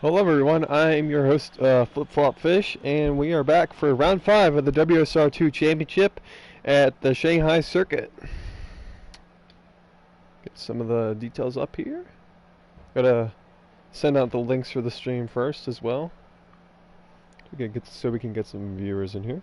Hello everyone, I'm your host Flip Flop Fish, and we are back for round 5 of the WSR2 Championship at the Shanghai Circuit. Get some of the details up here. Gotta send out the links for the stream first as well, so we can get some viewers in here.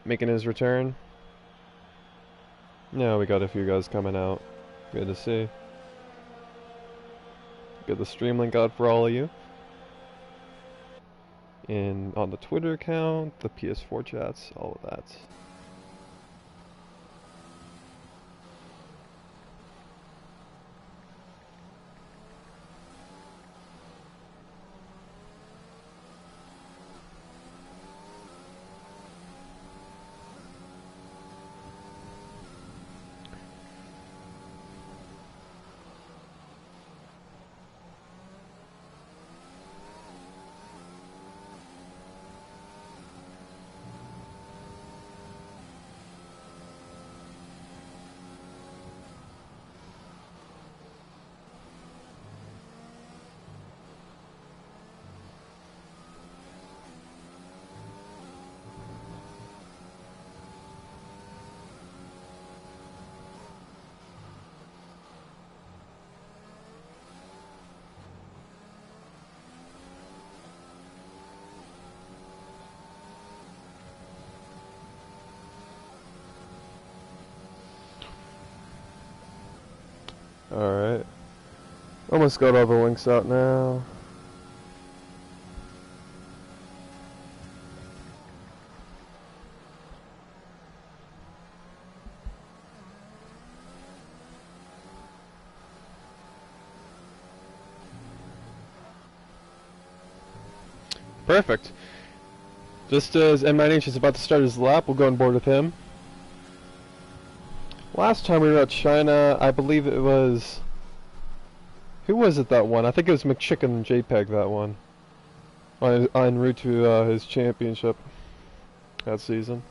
Making his return. Yeah, we got a few guys coming out. Good to see. Get the stream link out for all of you. And on the Twitter account, the PS4 chats, all of that. Alright. Almost got all the links out now. Perfect. Just as M9H is about to start his lap, we'll go on board with him. Last time we were at China, I believe it was... Who was it that one? I think it was McChicken and JPEG that one. En route to his championship that season.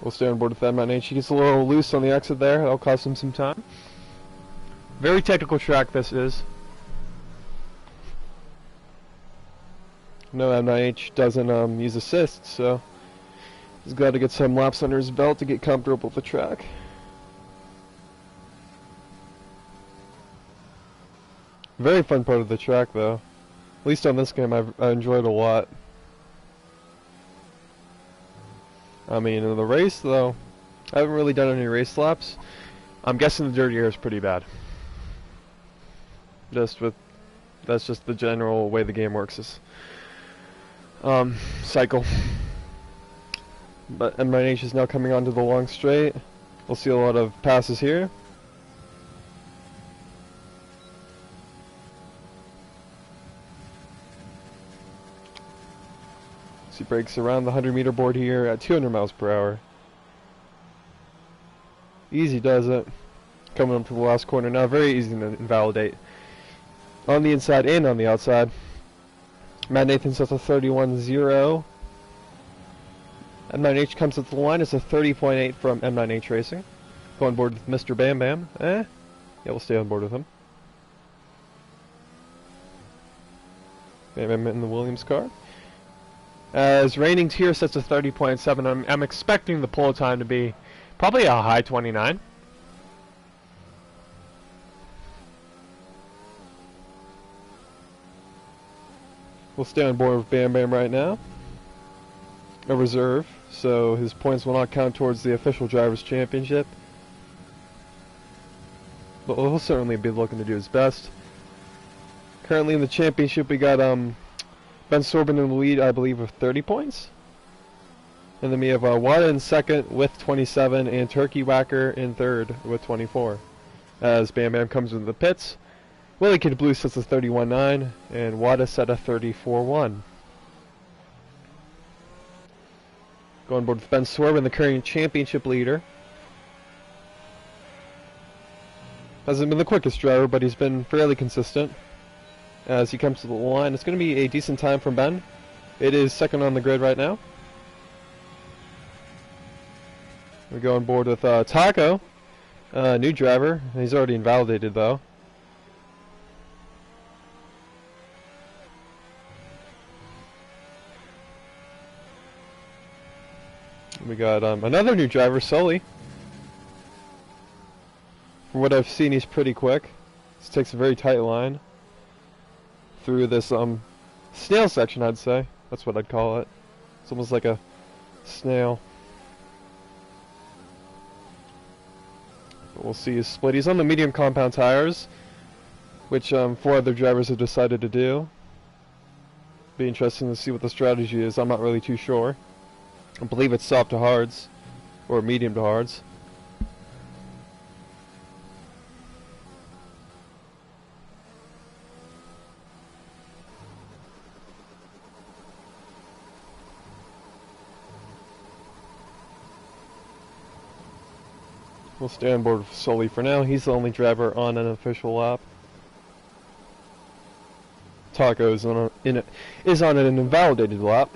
We'll stay on board with M9H. He gets a little loose on the exit there. That'll cost him some time. Very technical track this is. No, M9H doesn't use assists, so he's got to get some laps under his belt to get comfortable with the track. Very fun part of the track, though. At least on this game, I enjoyed a lot. I mean, in the race, though, I haven't really done any race laps. I'm guessing the dirty air is pretty bad. That's just the general way the game works. Is cycle. But M9H is now coming onto the long straight. We'll see a lot of passes here. So he breaks around the 100-meter board here at 200 miles per hour. Easy does it. Coming up to the last corner now, very easy to invalidate. On the inside and on the outside. Matt Nathan sets a 31.0. M9H comes up the line. It's a 30.8 from M9H Racing. Go on board with Mr. Bam Bam. Yeah, we'll stay on board with him. Bam Bam in the Williams car. As Raining Tier sets a 30.7, I'm expecting the pole time to be probably a high 29. We'll stay on board with Bam Bam right now. A reserve, so his points will not count towards the official Drivers' Championship. But he'll certainly be looking to do his best. Currently in the championship, we got Ben Sorbin in the lead, I believe, with 30 points. And then we have Wada in second with 27, and Turkey Whacker in third with 24. As Bam Bam comes into the pits, Willie Kid Blue sets a 31.9, and Wada set a 34.1. Going board with Ben Swerve, the current championship leader. Hasn't been the quickest driver, but he's been fairly consistent as he comes to the line. It's going to be a decent time from Ben. It is second on the grid right now. We go on board with Taco, new driver. He's already invalidated though. We got another new driver, Sully. From what I've seen, he's pretty quick. This takes a very tight line through this snail section, I'd say. That's what I'd call it. It's almost like a snail. But we'll see his split. He's on the medium compound tires, which 4 other drivers have decided to do. Be interesting to see what the strategy is. I'm not really too sure. I believe it's soft to hards, or medium to hards. We'll stay on board with Sully for now. He's the only driver on an official lap. Taco is on an invalidated lap.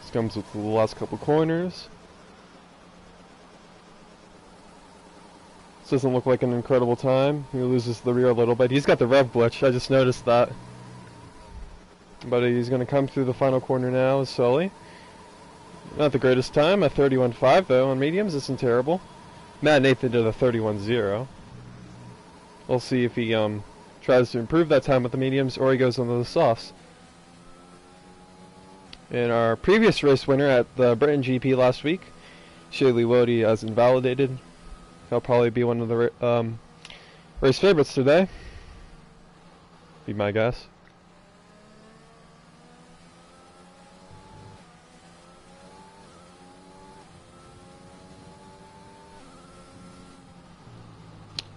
This comes with the last couple corners. This doesn't look like an incredible time. He loses the rear a little bit. He's got the rev glitch. I just noticed that. But he's going to come through the final corner now with Sully. Not the greatest time. A 31.5 though on mediums isn't terrible. Matt Nathan did a 31.0. We'll see if he tries to improve that time with the mediums or he goes on the softs. And our previous race winner at the Britain GP last week, Shaylee Wody, as invalidated. He'll probably be one of the race favorites today. Be my guess.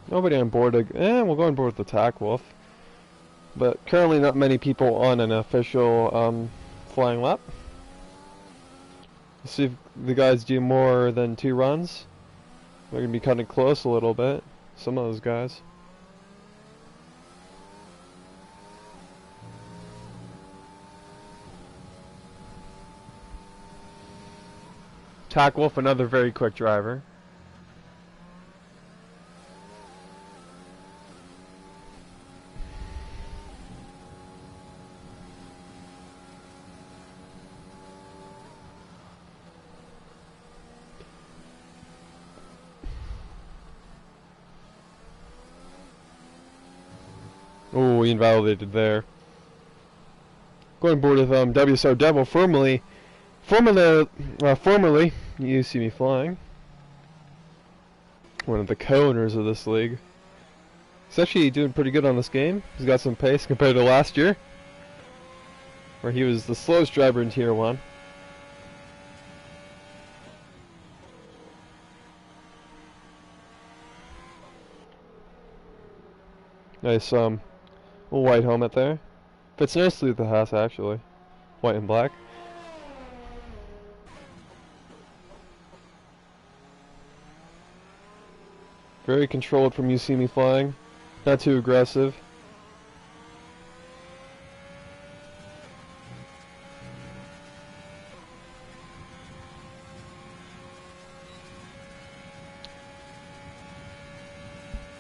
Nobody on board. We'll go on board with the Tack Wolf. But currently not many people on an official flying lap. Let's see if the guys do more than 2 runs. They're going to be cutting close a little bit, some of those guys. Tack Wolf, another very quick driver. Oh, he invalidated there. Going board with WSR Devil, formerly, you see me flying. One of the co-owners of this league. He's actually doing pretty good on this game. He's got some pace compared to last year, where he was the slowest driver in Tier 1. Nice little white helmet there. Fits nicely with the house actually. White and black. Very controlled from You See Me Flying. Not too aggressive.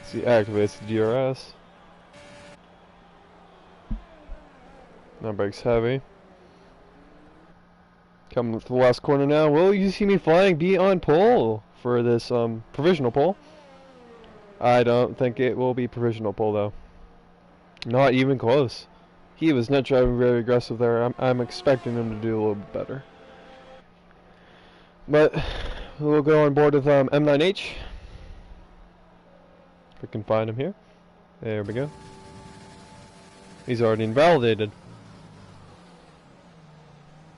See, activates the DRS. Now brakes heavy. Coming to the last corner now. Will You See Me Flying be on pole for this provisional pole? I don't think it will be provisional pole though. Not even close. He was not driving very aggressive there. I'm expecting him to do a little bit better. But we'll go on board with M9H. If we can find him here. There we go. He's already invalidated.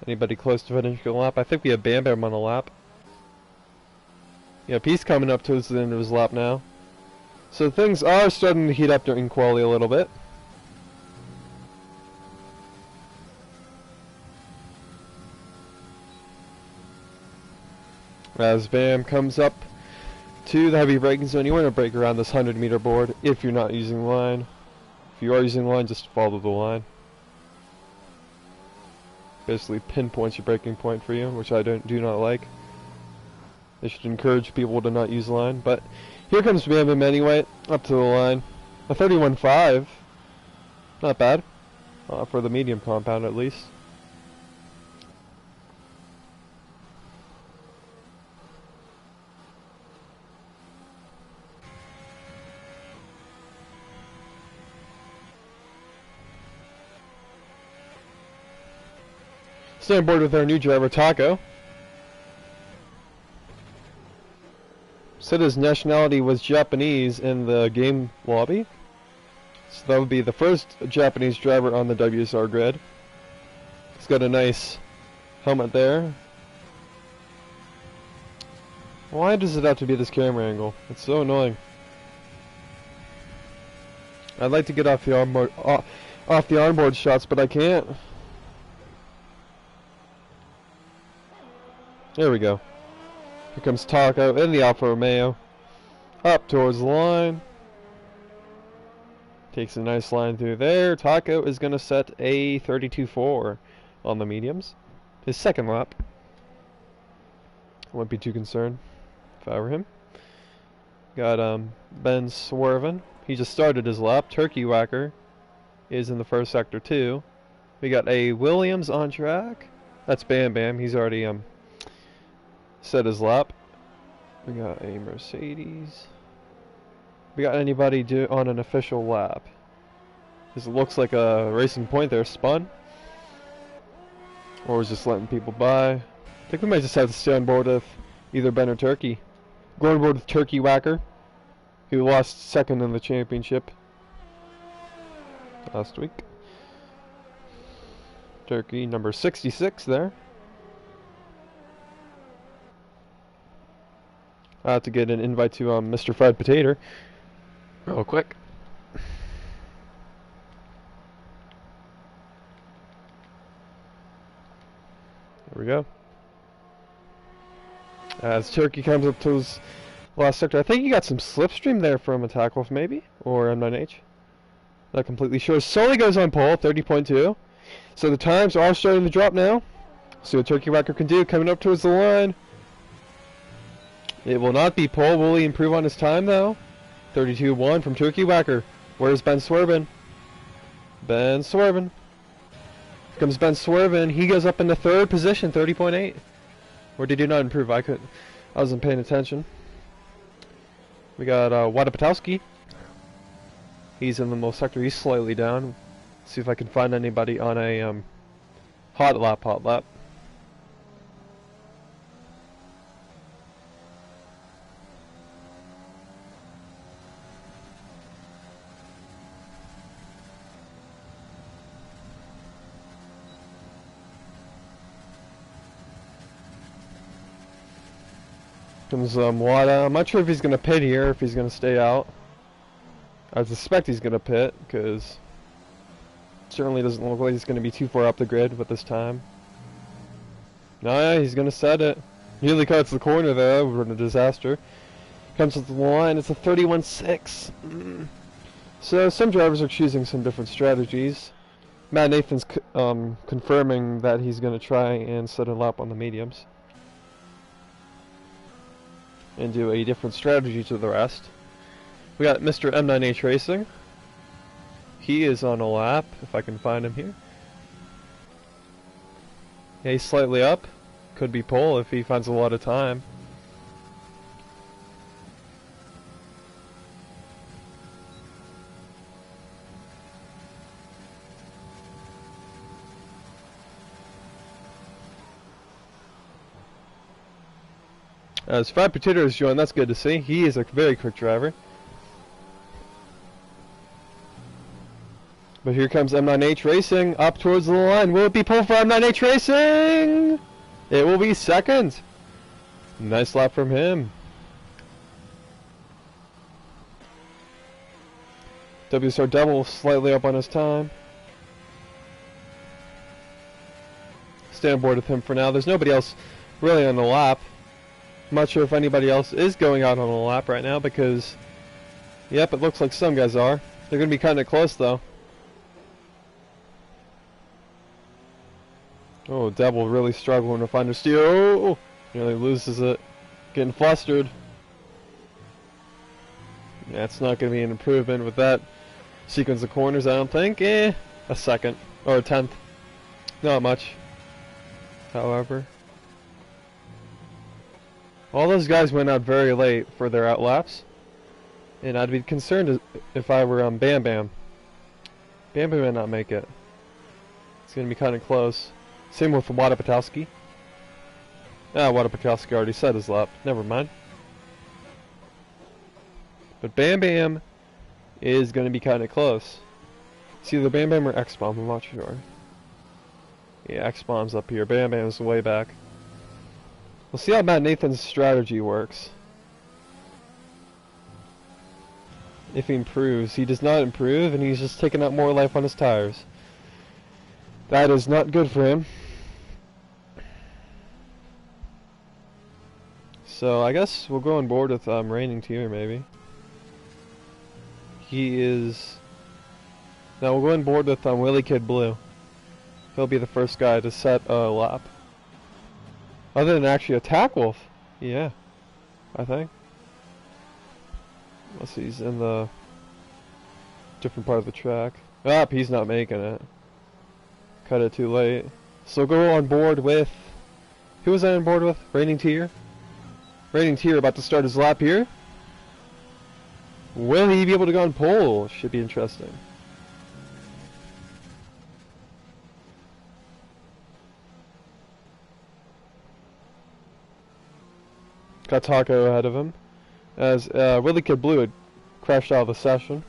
Anybody close to finishing a lap? I think we have Bam Bam on a lap. Yep, he's coming up towards the end of his lap now. So things are starting to heat up during quali a little bit. As Bam comes up to the heavy braking zone, you want to brake around this 100-meter board if you're not using line. If you are using line, just follow the line. Basically pinpoints your braking point for you, which I do not like. They should encourage people to not use line, but here comes Bam Bam anyway, up to the line. A 31.5, not bad, for the medium compound at least. Stay on board with our new driver, Taco. Said his nationality was Japanese in the game lobby. So that would be the first Japanese driver on the WSR grid. He's got a nice helmet there. Why does it have to be this camera angle? It's so annoying. I'd like to get off the onboard shots, but I can't. There we go. Here comes Taco in the Alfa Romeo. Up towards the line. Takes a nice line through there. Taco is going to set a 32.4 on the mediums. His second lap. I wouldn't be too concerned if I were him. Got Ben swerving. He just started his lap. Turkey Whacker is in the first sector too. We got a Williams on track. That's Bam Bam. He's already set his lap. We got a Mercedes. We got anybody on an official lap? This looks like a Racing Point there spun. Or was just letting people by. I think we might just have to stay on board with either Ben or Turkey. Go on board with Turkey Whacker, who lost second in the championship last week. Turkey number 66 there. I have to get an invite to Mr. Fried Potato real quick. There we go. As Turkey comes up to his last sector, I think he got some slipstream there from a tackle, maybe, or M9H. Not completely sure. Sully goes on pole, 30.2. So the times are starting to drop now. See what Turkey Whacker can do, coming up towards the line. It will not be pole. Will he improve on his time, though? 32.1 from Turkey Whacker. Where's Ben swerving? Ben swerving. Here comes Ben swerving. He goes up in the third position, 30.8. Or did he not improve? I wasn't paying attention. We got Wadapatowski. He's in the middle sector. He's slightly down. See if I can find anybody on a hot lap. Comes Wada. I'm not sure if he's going to pit here, if he's going to stay out. I suspect he's going to pit, because it certainly doesn't look like he's going to be too far up the grid with this time. No, yeah, he's going to set it. Nearly cuts the corner there, we're in a disaster. Comes to the line, it's a 31.6. So some drivers are choosing some different strategies. Matt Nathan's confirming that he's going to try and set a lap on the mediums. And do a different strategy to the rest. We got Mr. M9H Racing. He is on a lap, if I can find him here. Yeah, he's slightly up. Could be pole if he finds a lot of time. As Fried Potato has joined, that's good to see. He is a very quick driver. But here comes M9H Racing up towards the line. Will it be pole for M9H Racing? It will be second. Nice lap from him. WSR Devil slightly up on his time. Stay on board with him for now. There's nobody else really on the lap. I'm not sure if anybody else is going out on the lap right now because, yep, it looks like some guys are. They're going to be kind of close though. Oh, Devil really struggling to find her steer. Oh, nearly loses it. Getting flustered. Yeah, it's not going to be an improvement with that sequence of corners, I don't think. A second. Or a tenth. Not much. However. All those guys went out very late for their outlaps. And I'd be concerned if I were on Bam Bam. Bam Bam might not make it. It's going to be kind of close. Same with Wadapatowski. Wadapatowski already said his lap. Never mind. But Bam Bam is going to be kind of close. It's either Bam Bam or X-Bomb, I'm not sure. Yeah, X-Bomb's up here. Bam Bam's way back. We'll see how Matt Nathan's strategy works. If he improves. He does not improve, and he's just taking out more life on his tires. That is not good for him. So I guess we'll go on board with Reigning Tier maybe. He is... Now we'll go on board with Willie Kid Blue. He'll be the first guy to set a lap. Other than actually Attack Wolf. Yeah, I think. Let's see, he's in the different part of the track. He's not making it. Cut it too late. So go on board with... Who was I on board with? Reigning Tier? Reigning Tier about to start his lap here. Will he be able to go on pole? Should be interesting. Got Taco ahead of him. As Willie Kid Blue had crashed out of the session.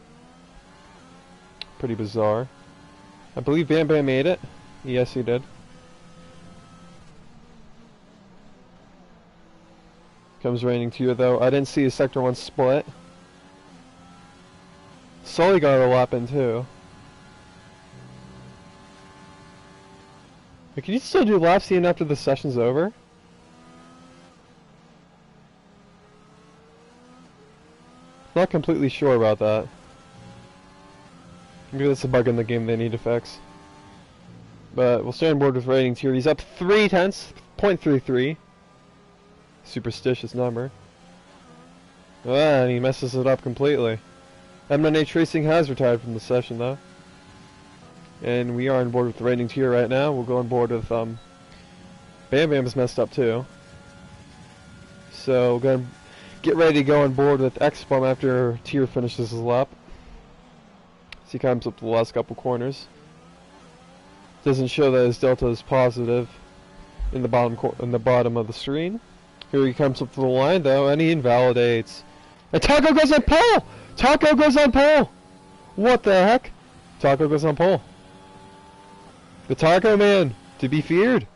Pretty bizarre. I believe Bam Bam made it. Yes, he did. Comes Reigning Tier though. I didn't see a Sector 1 split. Sully got a lap in too. But can you still do laps even after the session's over? Not completely sure about that. Maybe that's a bug in the game they need to fix. But we'll stay on board with Reigning Tier. He's up 3 tenths, 0.33. Superstitious number. And he messes it up completely. M9H Racing has retired from the session though. And we are on board with the Reigning Tier right now. We'll go on board with Bam Bam's messed up too. So we're gonna get ready to go on board with X-Bomb after Tier finishes his lap. As he comes up to the last couple corners. Doesn't show that his delta is positive in the bottom of the screen. Here he comes up to the line though, and he invalidates. And Taco goes on pole! Taco goes on pole! What the heck? Taco goes on pole. The Taco man, to be feared.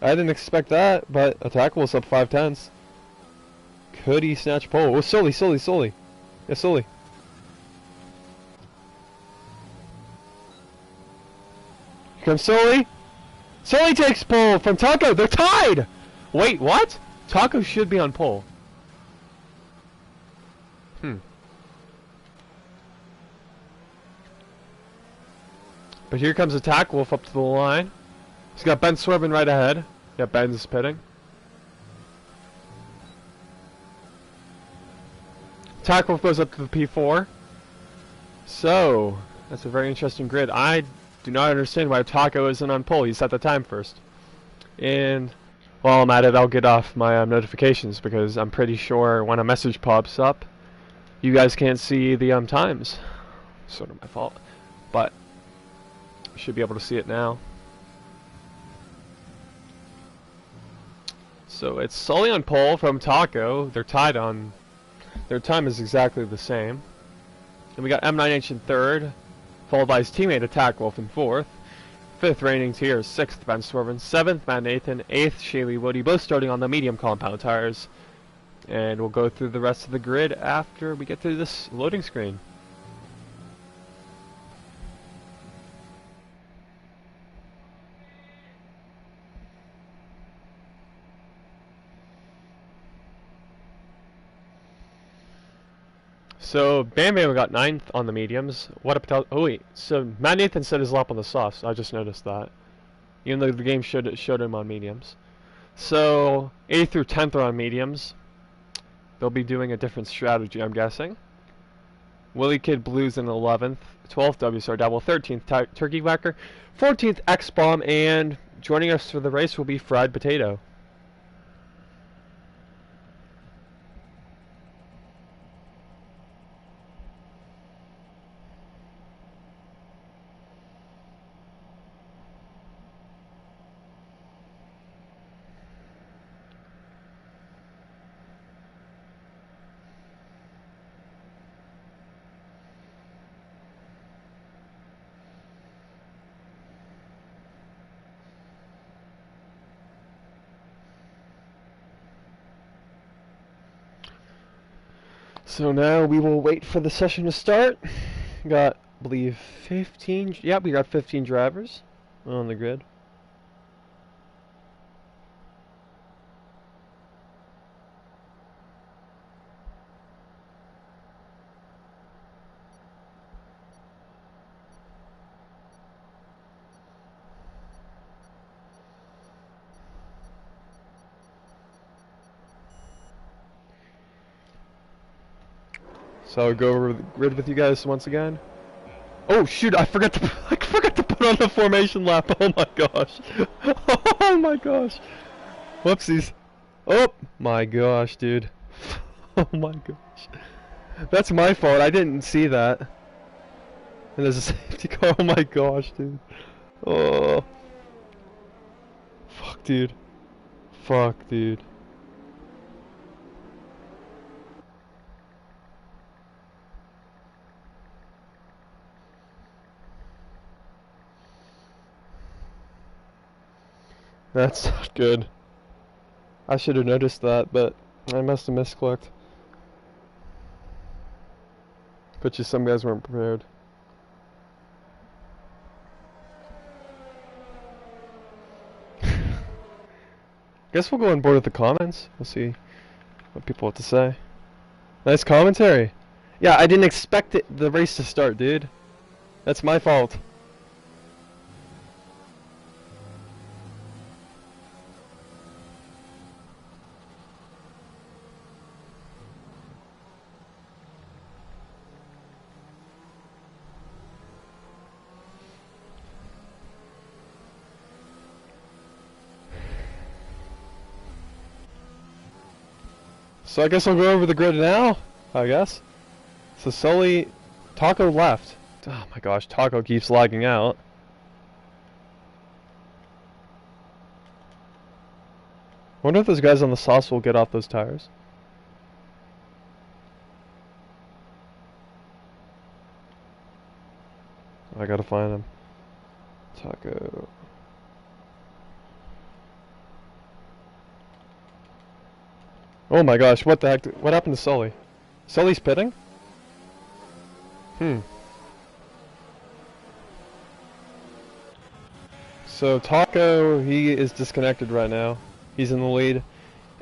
I didn't expect that, but Attack was up 5 tenths. Could he snatch pole? Oh, Sully. Yeah, Sully. Here comes Sully. Sully takes pole from Taco. They're tied! Wait, what? Taco should be on pole. But here comes Attack Wolf up to the line. He's got Ben swerving right ahead. Yeah, Ben's pitting. Attack Wolf goes up to the P4. So, that's a very interesting grid. I do not understand why Taco isn't on pole. He set the time first. And while I'm at it, I'll get off my notifications because I'm pretty sure when a message pops up, you guys can't see the times. Sort of my fault. But should be able to see it now. So it's Sully on pole from Taco. They're tied on. Their time is exactly the same. And we got M9H in third, followed by his teammate Attack Wolf in 4th. 5th ratings here is 6th Ben Swerven, 7th Matt Nathan, 8th Shaylee Woody, both starting on the medium compound tires. And we'll go through the rest of the grid after we get through this loading screen. So Bam Bam got 9th on the mediums. What up? Oh wait, so Matt Nathan set his lap on the softs. I just noticed that, even though the game showed him on mediums. So 8th through 10th are on mediums. They'll be doing a different strategy, I'm guessing. Willie Kid Blues in 11th, 12th WSR Double, 13th Turkey Whacker, 14th X Bomb, and joining us for the race will be Fried Potato. So now we will wait for the session to start. Got, I believe, 15. Yeah, we got 15 drivers on the grid. So I'll go over the grid with you guys once again. Oh shoot! I forgot to put on the formation lap. Oh my gosh! Oh my gosh! Whoopsies! Oh my gosh, dude! Oh my gosh! That's my fault. I didn't see that. And there's a safety car. Oh my gosh, dude! Oh! Fuck, dude! Fuck, dude! That's not good. I should have noticed that, but I must have misclicked. Bet you some guys weren't prepared. Guess we'll go on board with the comments. We'll see what people have to say. Nice commentary. Yeah, I didn't expect the race to start, dude. That's my fault. So I guess I'll go over the grid now, I guess. So Sully, Taco left. Oh my gosh, Taco keeps lagging out. Wonder if those guys on the sauce will get off those tires. I gotta find them. Taco. Oh my gosh, what the heck? What happened to Sully? Sully's pitting? So Taco, he is disconnected right now. He's in the lead.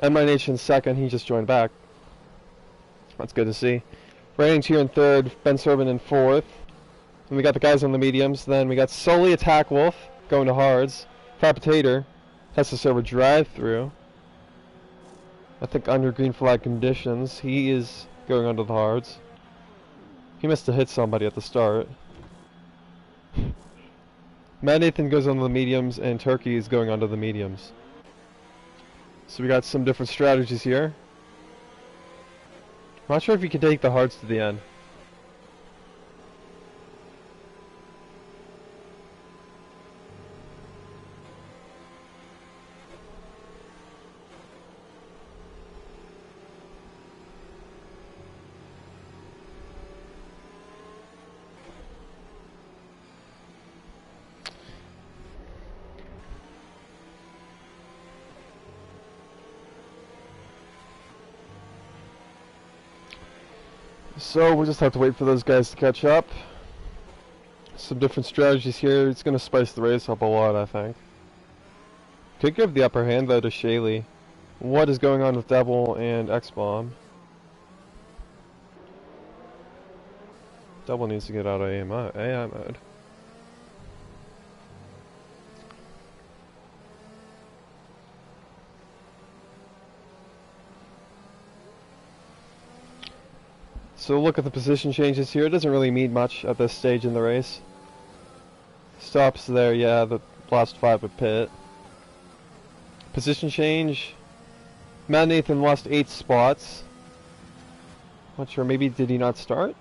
My Nation's second, he just joined back. That's good to see. Ratings here in 3rd, Ben Serban in 4th. And we got the guys on the mediums. Then we got Sully Attack Wolf going to hards. Fat Potato has to serve a drive-through. I think under green flag conditions, he is going onto the hards. He must have hit somebody at the start. Matt Nathan goes onto the mediums, and Turkey is going onto the mediums. So we got some different strategies here. I'm not sure if you can take the hards to the end. So we'll just have to wait for those guys to catch up. Some different strategies here. It's going to spice the race up a lot, I think. Could give the upper hand, though, to Shaylee. What is going on with Devil and X-Bomb? Devil needs to get out of AI mode. So look at the position changes here. It doesn't really mean much at this stage in the race. Stops there, yeah, the last 5 at pit. Position change. Matt Nathan lost 8 spots. Not sure, maybe did he not start?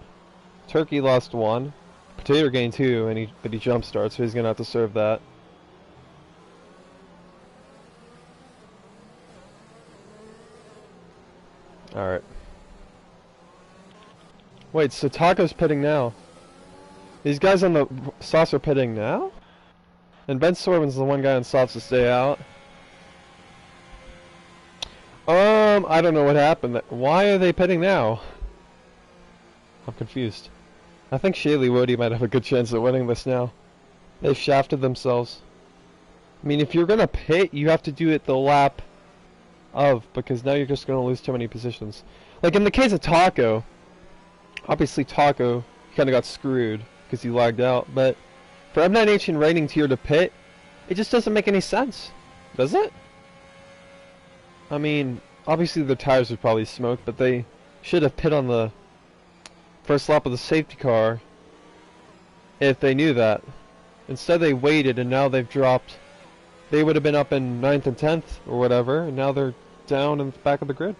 Turkey lost 1. Potato gained 2, but he jump starts, so he's gonna have to serve that. Alright. Wait, so Taco's pitting now. These guys on the softs are pitting now? And Ben Sorben's the one guy on softs to stay out. I don't know what happened. Why are they pitting now? I'm confused. I think Shaylee Wody might have a good chance at winning this now. They've shafted themselves. I mean, if you're gonna pit, you have to do it the lap of, because now you're just gonna lose too many positions. Like in the case of Taco, obviously Taco kind of got screwed because he lagged out, but for M9H and Rating Tier to pit, it just doesn't make any sense, does it? I mean, obviously their tires would probably smoke, but they should have pit on the first lap of the safety car if they knew that. Instead they waited, and now they've dropped. They would have been up in 9th and 10th or whatever, and now they're down in the back of the grid.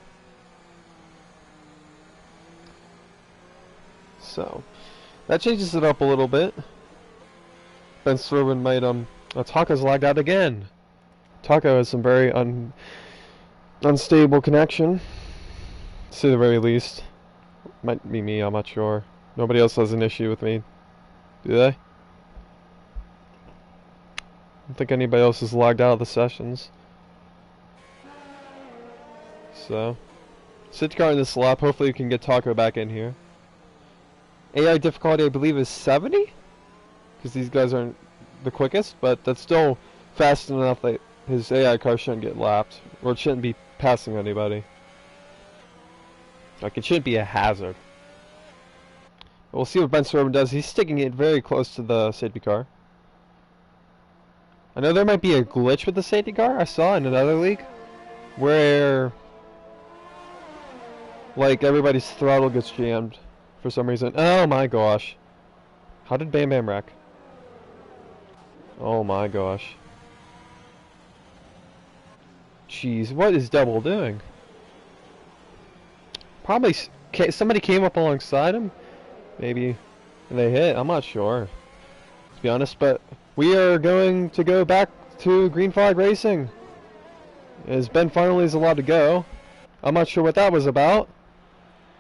So that changes it up a little bit. Ben Sorben might Taco's lagged out again. Taco has some very unstable connection, to say the very least. Might be me, I'm not sure. Nobody else has an issue with me, do they? I don't think anybody else is logged out of the sessions. So, safety car in this lap. Hopefully we can get Taco back in here. AI difficulty, I believe, is 70? Because these guys aren't the quickest, but that's still fast enough that his AI car shouldn't get lapped, or it shouldn't be passing anybody. Like, it shouldn't be a hazard. But we'll see what Ben Sorben does. He's sticking it very close to the safety car. I know there might be a glitch with the safety car, I saw in another league, where, like, everybody's throttle gets jammed for some reason. Oh my gosh. How did Bam Bam wreck? Oh my gosh. Jeez, what is Double doing? Probably somebody came up alongside him, maybe, and they hit. I'm not sure, to be honest, but we are going to go back to green flag racing, as Ben finally is allowed to go. I'm not sure what that was about,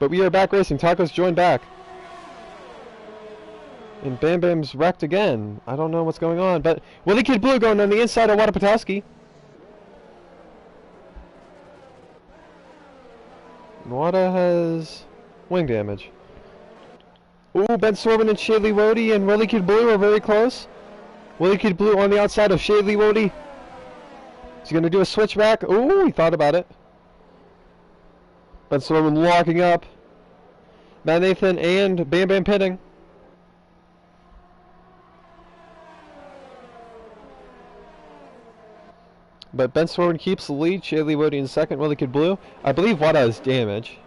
but we are back racing. Taco's joined back. And Bam Bam's wrecked again. I don't know what's going on, but Willie Kid Blue going on the inside of Wadapatowski. Wada has wing damage. Ooh, Ben Sorben and Shaylee Wody and Willie Kid Blue are very close. Willie Kid Blue on the outside of Shaylee Wody. He's going to do a switchback. Ooh, he thought about it. Ben Sorben locking up. Matt Nathan and Bam Bam pitting. But Ben Sorben keeps the lead. Shaylee Wody in second. Willie Kid Blue. I believe Wada has damage.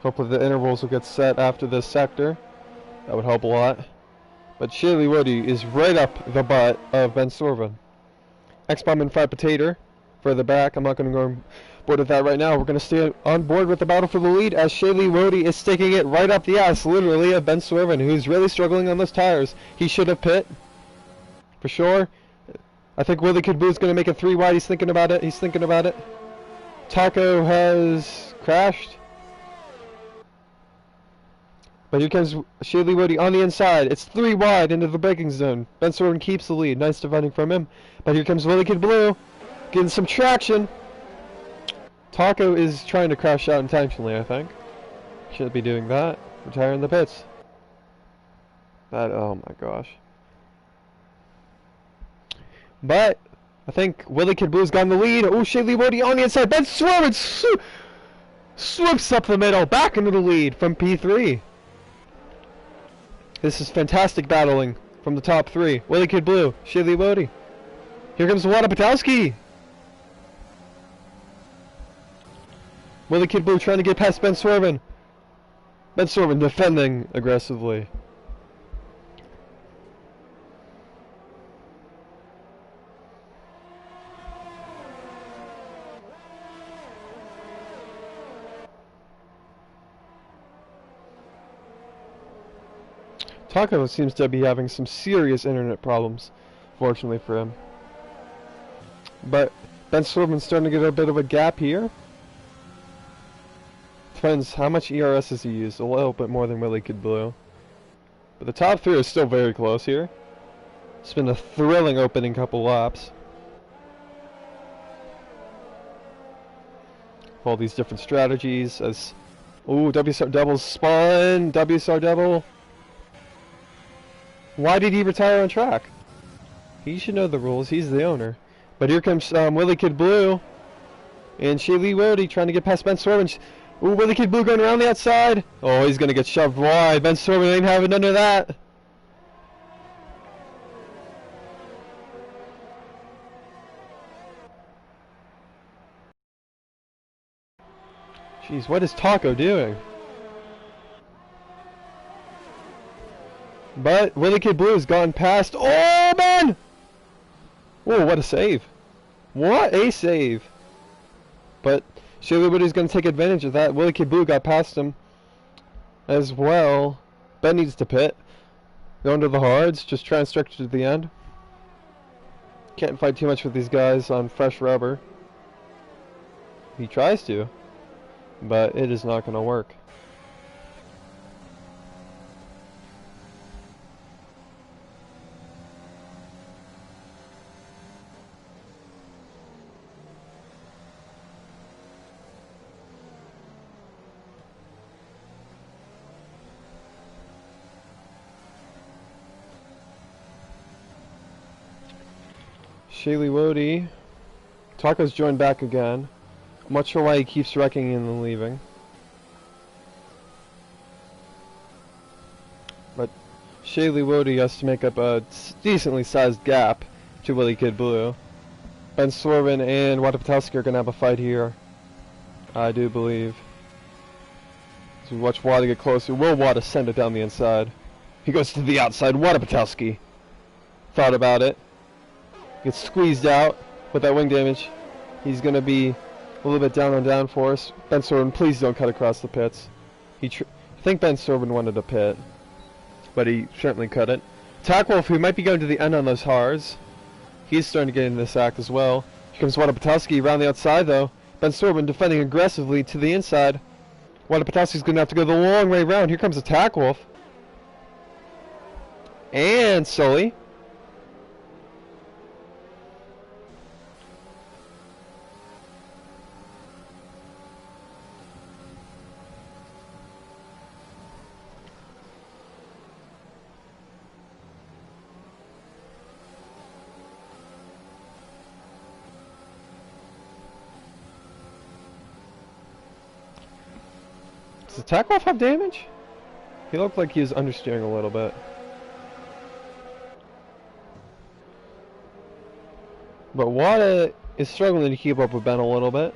Hopefully the intervals will get set after this sector. That would help a lot. But Shaylee Wody is right up the butt of Ben Sorben. X-Bomb and Fried Potato further back. I'm not going to go on board with that right now. We're going to stay on board with the battle for the lead as Shaylee Wody is sticking it right up the ass, literally, of Ben Sorben, who's really struggling on those tires. He should have pit. For sure. I think Willie Kid Blue is going to make it 3 wide. He's thinking about it. He's thinking about it. Taco has crashed. But here comes Shaylee Wody on the inside. It's 3 wide into the braking zone. Ben Sorben keeps the lead. Nice defending from him. But here comes Willie Kid Blue. Getting some traction. Taco is trying to crash out intentionally, I think. Should be doing that. Retiring the pits. That, oh my gosh. But, I think Willie Kid Blue's got in the lead. Oh, Shaylee Woody on the inside. Ben Swerve swoops up the middle. Back into the lead from P3. This is fantastic battling from the top three. Willie Kid Blue, Shaylee Woody. Here comes Wada Patowski. Willie Kid Blue trying to get past Ben Swerven. Ben Swerven defending aggressively. Taco seems to be having some serious internet problems, fortunately for him. But Ben Swerven's starting to get a bit of a gap here. Depends how much ERS has he used. A little bit more than Willie Kid Blue. But the top three are still very close here. It's been a thrilling opening couple laps. All these different strategies as... Ooh, WSR Devil's spun! WSR Devil! Why did he retire on track? He should know the rules. He's the owner. But here comes Willie Kid Blue. And Shaylee Woody trying to get past Ben Swerven. Ooh, Willie Kid Blue going around the outside. Oh, he's going to get shoved wide. Ben Swerven ain't having none of that. Jeez, what is Taco doing? But Willie Kid Blue has gone past. Oh, man! Oh, what a save. What a save. But Shaylee Woody's going to take advantage of that. Willie Kid Blue got past him as well. Ben needs to pit. Going to the hards. Just try and stretch to the end. Can't fight too much with these guys on fresh rubber. He tries to, but it is not going to work. Shaylee Woody. Taco's joined back again. I'm not sure why he keeps wrecking and then leaving. But Shaylee Woody has to make up a decently sized gap to Willie Kid Blue. Ben Swerven and Wada Patowski are going to have a fight here, I do believe. As we watch Wada get closer, will Wada send it down the inside? He goes to the outside. Wada Patowski thought about it. Gets squeezed out with that wing damage. He's going to be a little bit down on downforce. Ben Swerven, please don't cut across the pits. I think Ben Swerven wanted to pit, but he certainly couldn't. Tackwolf, who might be going to the end on those hars, he's starting to get in this act as well. Here comes Wada Patowski around the outside, though. Ben Swerven defending aggressively to the inside. Wada Patowski's going to have to go the long way around. Here comes the Tackwolf. And Sully. Does the Tackwolf have damage? He looked like he was understeering a little bit. But Wada is struggling to keep up with Ben a little bit.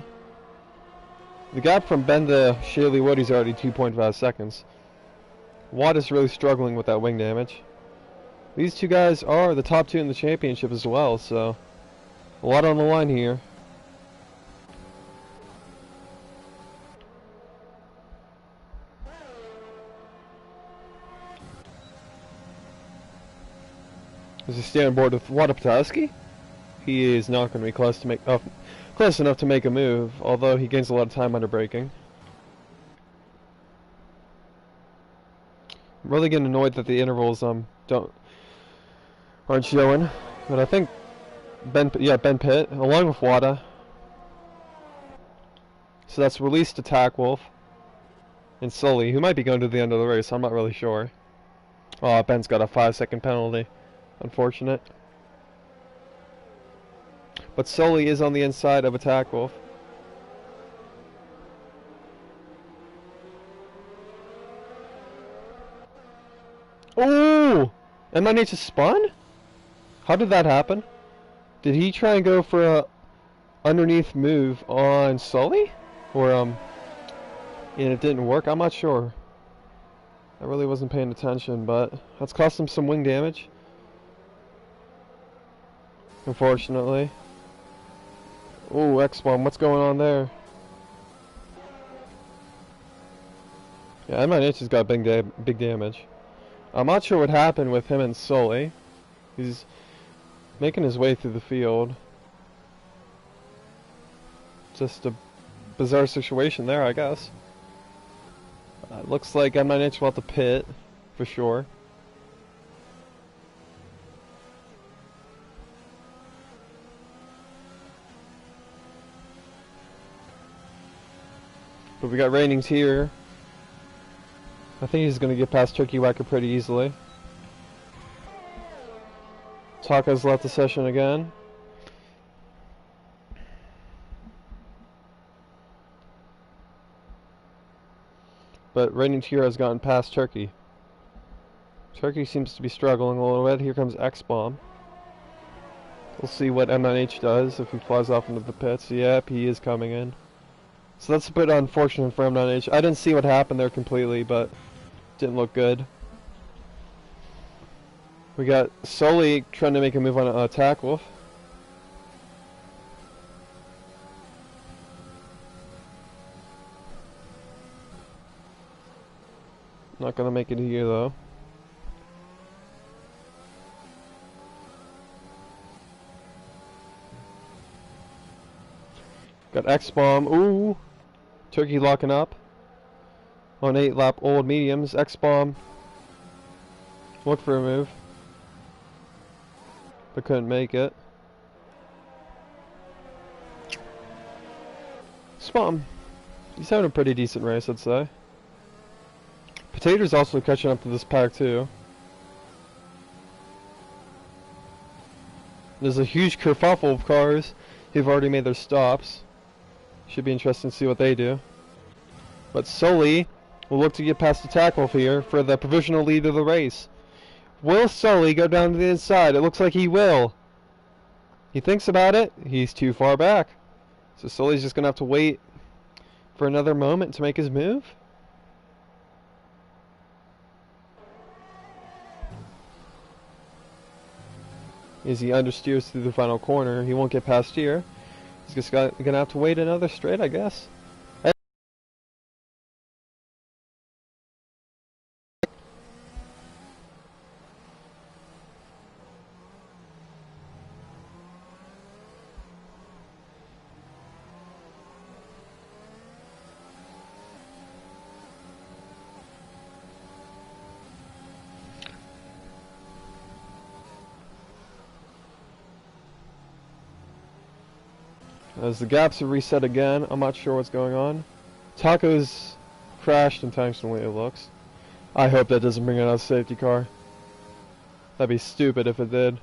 The gap from Ben to Shaylee Woody is already 2.5 seconds. Wada's really struggling with that wing damage. These two guys are the top two in the championship as well, so a lot on the line here. Is he staying on board with Wada Patowski? He is not going to be close enough to make a move, although he gains a lot of time under braking. I'm really getting annoyed that the intervals aren't showing, but I think Ben Pitt along with Wada. So that's released Attack Wolf and Sully, who might be going to the end of the race. I'm not really sure. Oh, Ben's got a 5-second penalty. Unfortunate. But Sully is on the inside of Attack Wolf. Oh! M9H is spun? How did that happen? Did he try and go for a underneath move on Sully? Or, and it didn't work? I'm not sure. I really wasn't paying attention, but that's cost him some wing damage. Unfortunately. Oh, X-Bomb, what's going on there? Yeah, M9H has got big damage. I'm not sure what happened with him and Sully. He's making his way through the field. Just a bizarre situation there, I guess. Looks like M9H will have to pit, for sure. But we got Rainings here. I think he's going to get past Turkey Whacker pretty easily. Taka's left the session again. But Reigning Hero has gotten past Turkey. Turkey seems to be struggling a little bit. Here comes X-Bomb. We'll see what M9H does if he flies off into the pits. Yep, he is coming in. So that's a bit unfortunate for M9H. I didn't see what happened there completely, but didn't look good. We got Sully trying to make a move on Attack Wolf. Not gonna make it here though. Got X-Bomb. Ooh! Turkey locking up. On 8-lap old mediums. X-Bomb. Look for a move. But couldn't make it. X-Bomb. He's having a pretty decent race, I'd say. Potato's also catching up to this pack too. There's a huge kerfuffle of cars who've already made their stops. Should be interesting to see what they do. But Sully will look to get past Attack Wolf here for the provisional lead of the race. Will Sully go down to the inside? It looks like he will. He thinks about it. He's too far back. So Sully's just going to have to wait for another moment to make his move. As he understeers through the final corner, he won't get past here. He's just going to have to wait another straight, I guess. As the gaps are reset again, I'm not sure what's going on. Taco's crashed intentionally, it looks. I hope that doesn't bring out a safety car. That'd be stupid if it did.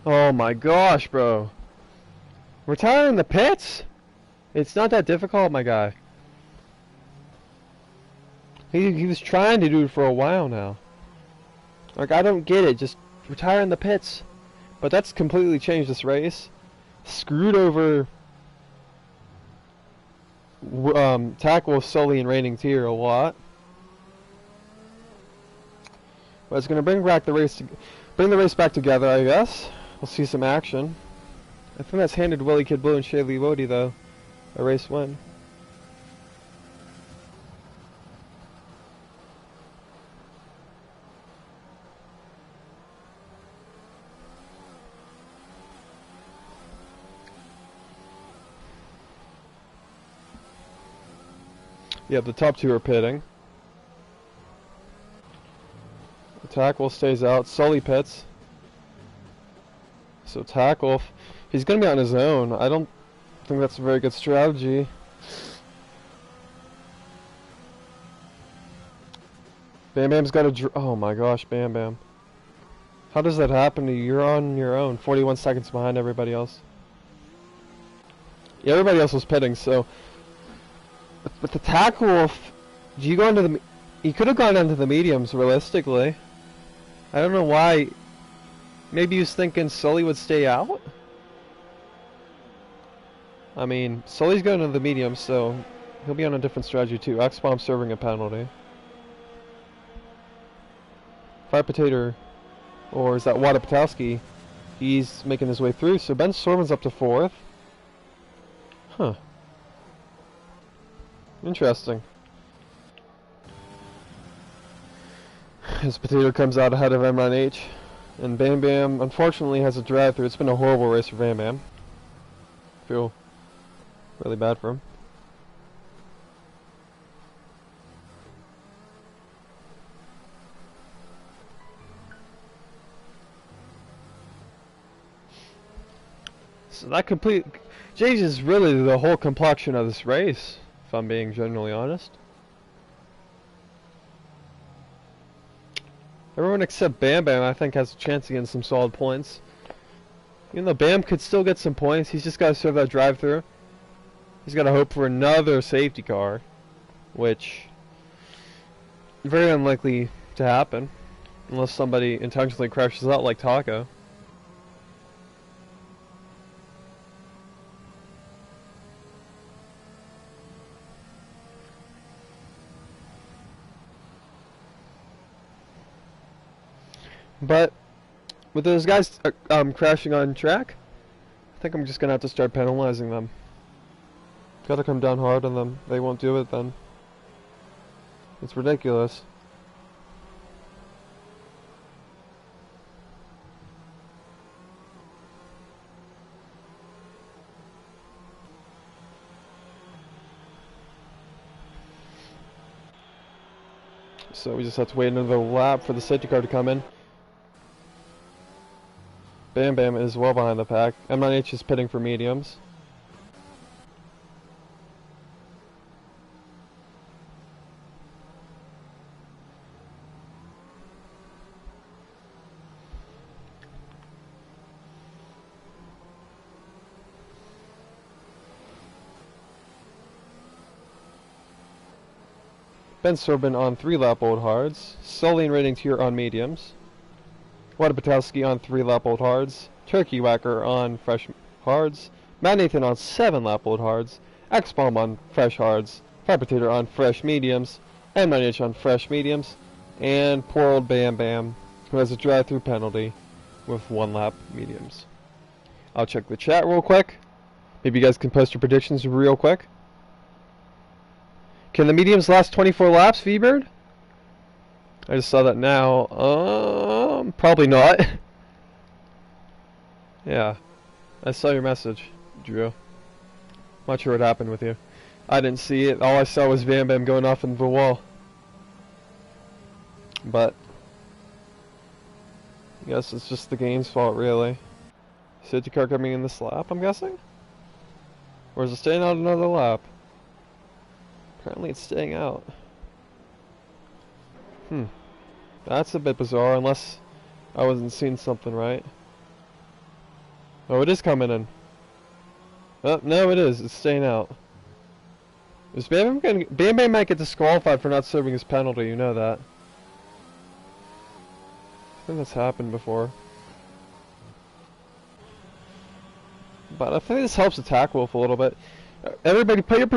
Oh my gosh, bro. Retiring the pits? It's not that difficult, my guy. He was trying to do it for a while now. Like, I don't get it. Just retire in the pits. But that's completely changed this race. Screwed over Tackle, Sully, and Reigning Tier a lot. But it's gonna bring the race back together, I guess. We'll see some action. I think that's handed Willie Kid Blue and Shaylee Wody though a race win. Yep, the top two are pitting. Tackle stays out. Sully pits. So Tackle, he's going to be on his own. I don't think that's a very good strategy. Bam Bam's got a oh my gosh, Bam Bam. How does that happen to you? You're on your own, 41 seconds behind everybody else. Yeah, everybody else was pitting, so with the tackle, do you go into the? You could have gone into the mediums realistically. I don't know why. Maybe he was thinking Sully would stay out. I mean, Sully's going into the mediums, so he'll be on a different strategy too. X-Bomb serving a penalty. Fire Potato, or is that Wada Patowski? He's making his way through, so Ben Sorman's up to 4th. Huh. Interesting. His Potato comes out ahead of M9H. And Bam Bam, unfortunately, has a drive-through. It's been a horrible race for Bam Bam. Feel really bad for him. So that changes really the whole complexion of this race, if I'm being generally honest. Everyone except Bam Bam, I think, has a chance to get some solid points. Even though Bam could still get some points, he's just got to serve that drive-through. He's got to hope for another safety car, which very unlikely to happen, unless somebody intentionally crashes out like Taco. But with those guys crashing on track, I think I'm just gonna have to start penalizing them. Gotta come down hard on them. They won't do it then. It's ridiculous. So we just have to wait another lap for the safety car to come in. Bam Bam is well behind the pack. M9H is pitting for mediums. Ben Sorbin on 3-lap old hards. Sully and Rating Tier on mediums. Wada Patowski on 3-lap old hards. Turkey Whacker on fresh hards. Matt Nathan on 7-lap old hards. X-Bomb on fresh hards. Fire Potato on fresh mediums. And M9H on fresh mediums. And poor old Bam Bam, who has a drive-through penalty with 1-lap mediums. I'll check the chat real quick. Maybe you guys can post your predictions real quick. Can the mediums last 24 laps, V-Bird? I just saw that now. Probably not. Yeah, I saw your message, Drew. Not sure what happened with you. I didn't see it. All I saw was Bam Bam going off into the wall. But I guess it's just the game's fault, really. Safety car coming in this lap, I'm guessing? Or is it staying out another lap? Apparently it's staying out. That's a bit bizarre, unless I wasn't seeing something right. Oh, it is coming in. Oh, no, it is. It's staying out. Is Bam Bam might get disqualified for not serving his penalty, you know that. I think that's happened before. But I think this helps Attack Wolf a little bit. Everybody, put your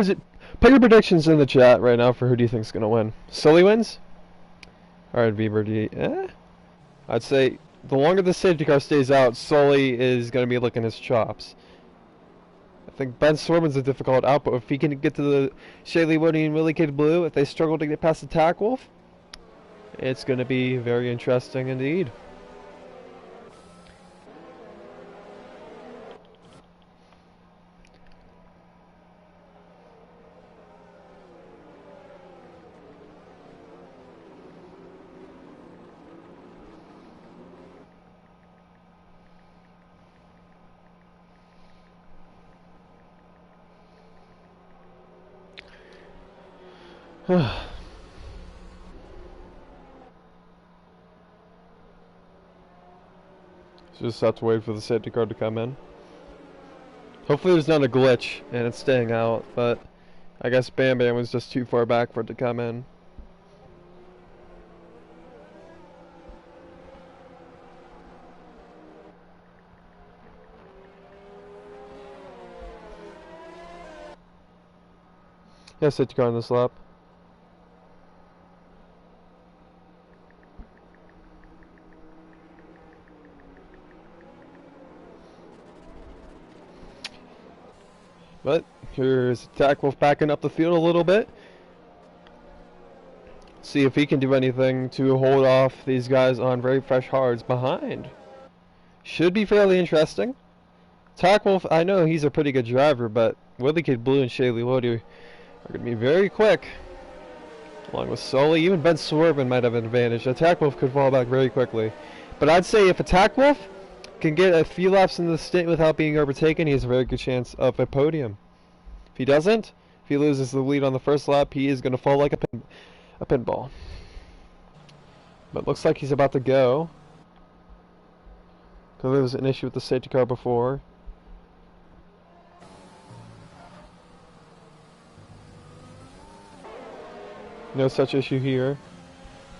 predictions in the chat right now for who do you think's gonna win. Sully wins? Alright, Bieber, I'd say the longer the safety car stays out, Sully is gonna be licking his chops. I think Ben Sorman's a difficult output. If he can get to the Shaylee Woody and Willie Kid Blue, if they struggle to get past the Attack Wolf, it's gonna be very interesting indeed. Just have to wait for the safety car to come in. Hopefully there's not a glitch and it's staying out, but I guess Bam Bam was just too far back for it to come in. Yeah, safety car on this lap. But here's Attack Wolf backing up the field a little bit. See if he can do anything to hold off these guys on very fresh hards behind. Should be fairly interesting. Attack Wolf, I know he's a pretty good driver, but Willie Kid Blue and Shaylee Lodi are going to be very quick. Along with Sully, even Ben Swervin might have an advantage. Attack Wolf could fall back very quickly. But I'd say if Attack Wolf can get a few laps in the stint without being overtaken, he has a very good chance of a podium. If he doesn't, if he loses the lead on the first lap, he is going to fall like a pinball. But looks like he's about to go. Because there was an issue with the safety car before. No such issue here.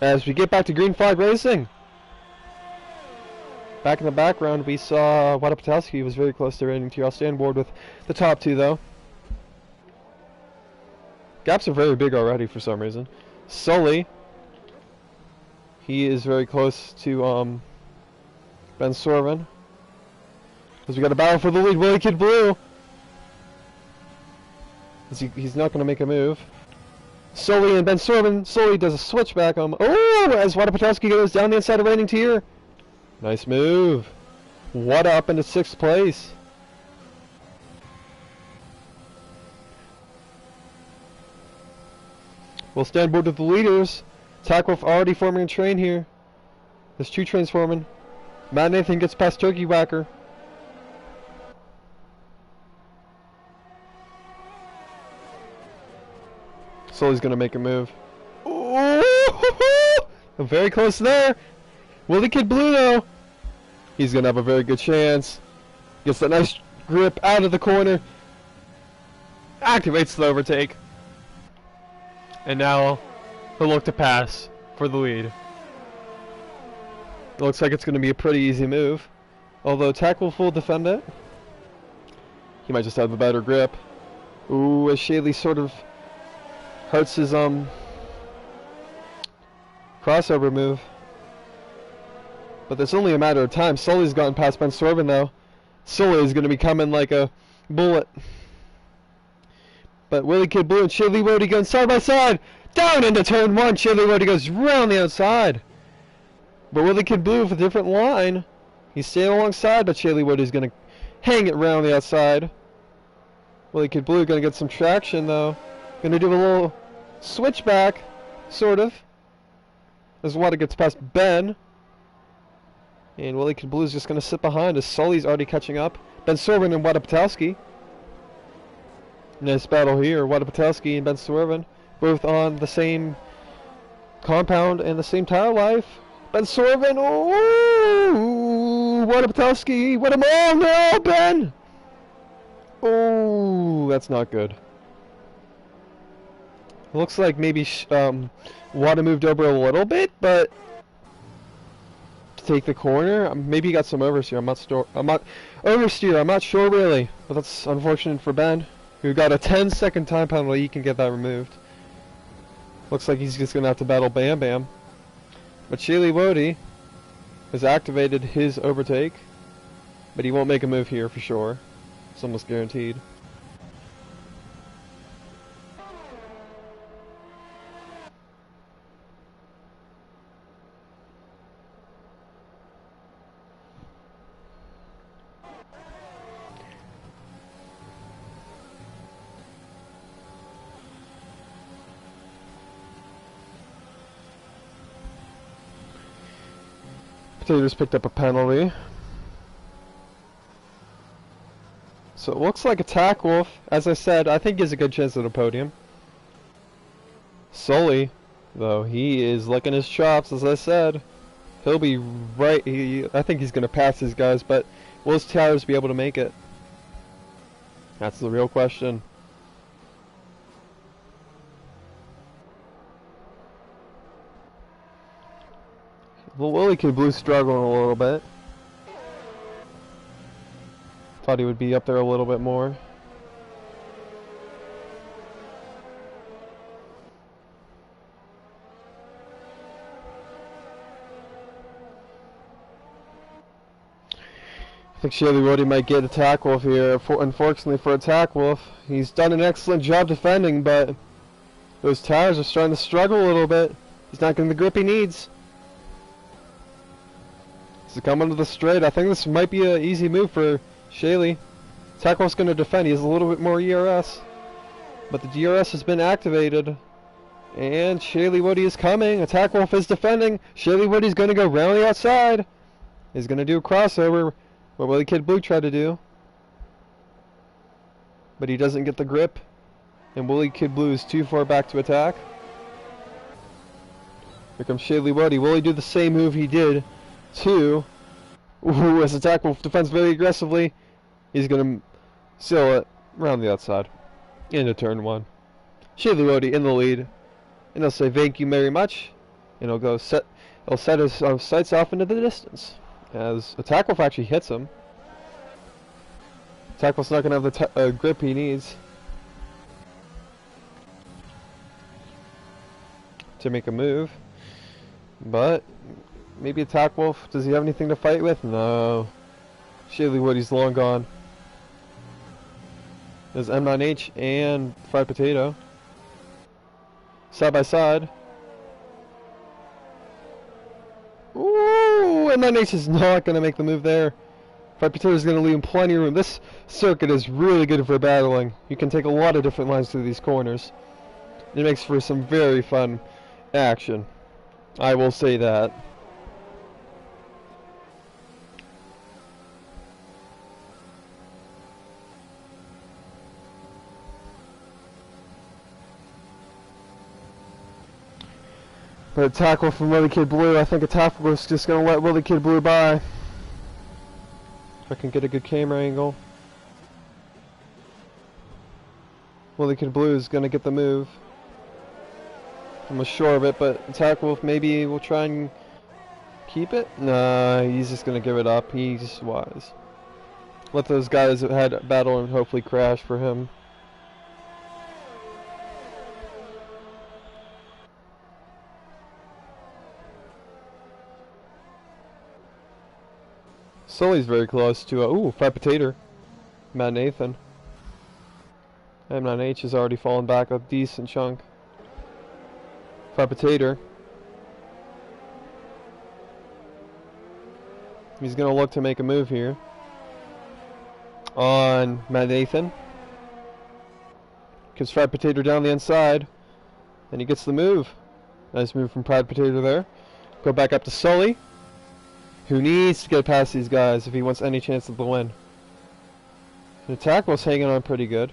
As we get back to green flag racing. Back in the background, we saw Wada Patowski was very close to raining to. I'll stay on board with the top two, though. Gaps are very big already for some reason. Sully, he is very close to Ben Swervin. Because we got a battle for the lead. Willie Kid Blue. He's not going to make a move. Sully and Ben Swervin. Sully does a switchback on. Oh, as Wada Patowski goes down the inside of raining tier. Nice move. Wada up into 6th place. We'll stand board with the leaders. Attack Wolf already forming a train here. There's 2 trains forming. Matt Nathan gets past Turkey Whacker. Sully's gonna make a move. Oh, very close there. Willie Kid Blue though. He's gonna have a very good chance. Gets that nice grip out of the corner. Activates the overtake. And now he'll look to pass for the lead. It looks like it's going to be a pretty easy move. Although Attack Wolf will defend it. He might just have a better grip. Ooh, as Shaylee sort of hurts his crossover move. But it's only a matter of time. Sully's gotten past Ben Swervin though. Sully is going to be coming like a bullet. But Willie Kid Blue and Shaylee Wody going side by side. Down into turn 1. Shaylee Wody goes round the outside. But Willie Kid Blue with a different line. He's staying alongside, but Shaylee Wody's going to hang it round the outside. Willie Kid Blue going to get some traction though. Going to do a little switchback, sort of. As Wada gets past Ben. And Willie Kid Blue is just going to sit behind as Sully's already catching up. Ben Swervin and Wada Patowski. Nice battle here. Wada Patowski and Ben Swervin both on the same compound and the same tire life. Ben Swervin, oh, Wada Patowski, what a move, no, Ben! Oh, that's not good. It looks like maybe Wada moved over a little bit, but to take the corner, maybe he got some oversteer. I'm not sure really, but that's unfortunate for Ben. Who got a 10-second time penalty. He can get that removed. Looks like he's just going to have to battle Bam Bam. But Shaylee Wody has activated his overtake. But he won't make a move here for sure. It's almost guaranteed. Potatoes picked up a penalty. So it looks like Attack Wolf, as I said, I think he has a good chance at a podium. Sully, though, he is licking his chops, as I said. He'll be right. I think he's going to pass these guys, but will his tires be able to make it? That's the real question. Well, Willie Kid Blue struggling a little bit. Thought he would be up there a little bit more. I think Shaley Woody might get Attack Wolf here. Unfortunately for Attack Wolf, he's done an excellent job defending, but those tires are starting to struggle a little bit. He's not getting the grip he needs. He's coming to the straight. I think this might be an easy move for Shaley. Attack Wolf's going to defend. He has a little bit more ERS, but the DRS has been activated. And Shaley Woody is coming. Attack Wolf is defending. Shaley Woody's going to go round the outside. He's going to do a crossover. What Willie Kid Blue tried to do. But he doesn't get the grip. And Willie Kid Blue is too far back to attack. Here comes Shaley Woody. Will he do the same move he did to... Ooh, as Attack Wolf defends very aggressively. He's going to seal it around the outside. Into turn 1. Shaley Woody in the lead. And he'll say thank you very much. And he'll set his sights off into the distance. As Attack Wolf actually hits him. Attack Wolf's not going to have the grip he needs to make a move. But maybe Attack Wolf, does he have anything to fight with? No. Shaley Woody's long gone. There's M9H and Fried Potato. Side by side. Ooh, M9H is not going to make the move there. Fried Potato is going to leave him plenty of room. This circuit is really good for battling. You can take a lot of different lines through these corners. It makes for some very fun action. I will say that. But Attack Wolf from Willie Kid Blue, I think Attack Wolf's just going to let Willie Kid Blue by. If I can get a good camera angle. Willie Kid Blue is going to get the move. I'm not sure of it, but Attack Wolf maybe will try and keep it? Nah, he's just going to give it up. He's wise. Let those guys that had battle and hopefully crash for him. Sully's very close to ooh, Fried Potato. Matt Nathan. M9H has already fallen back a decent chunk. Fried Potato. He's gonna look to make a move here on Matt Nathan. Gives Fried Potato down the inside, and he gets the move. Nice move from Fried Potato there. Go back up to Sully, who needs to get past these guys if he wants any chance of the win. The Attack Wolf's hanging on pretty good.